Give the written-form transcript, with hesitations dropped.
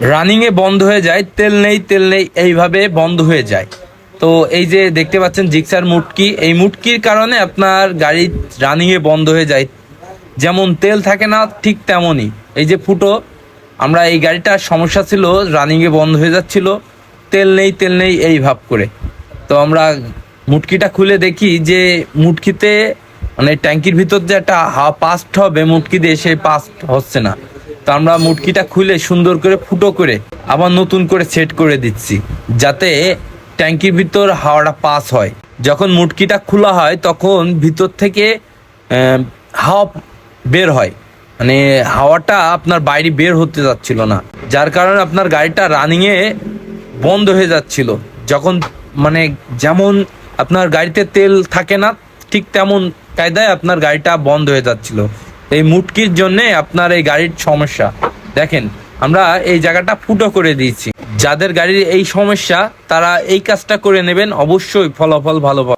Running এ বন্ধ হয়ে যায়, তেল নেই তেল নেই এইভাবে বন্ধ হয়ে যায়। তো এই যে দেখতে পাচ্ছেন জিক্সার মুটকি, এই মুটকির কারণে আপনার গাড়ি রানিং এ বন্ধ হয়ে যায়। যেমন তেল থাকে না ঠিক তেমনই এই যে ফুটো, আমরা এই গাড়িটার সমস্যা ছিল, রানিং এ বন্ধ হয়ে যাচ্ছিল, তেল নেই এই ভাব করে। তো আমরা মুটকিটা খুলে দেখি যে মুটকিতে মানে ট্যাঙ্কির ভিতর যে একটা হাওয়া পাস্ট হবে মুটকি দিয়ে, সেই পাস্ট হচ্ছে না। তো আমরা মুটকিটা খুলে সুন্দর করে ফুটো করে আবার নতুন করে সেট করে দিচ্ছি, যাতে ট্যাঙ্কির ভিতর হাওয়াটা পাস হয়। যখন মুটকিটা খোলা হয় তখন ভিতর থেকে হাওয়া বের হয়, মানে হাওয়াটা আপনার বাইরে বের হতে যাচ্ছিল না, যার কারণে আপনার গাড়িটা রানিংয়ে বন্ধ হয়ে যাচ্ছিল। যখন মানে যেমন আপনার গাড়িতে তেল থাকে না ঠিক তেমন কায়দায় আপনার গাড়িটা বন্ধ হয়ে যাচ্ছিল। এই মুটকির জন্য আপনার এই গাড়ির সমস্যা। দেখেন আমরা এই জায়গাটা ফুটো করে দিয়েছি। যাদের গাড়ির এই সমস্যা তারা এই কাজটা করে নেবেন, অবশ্যই ফলাফল ভালো পাবেন।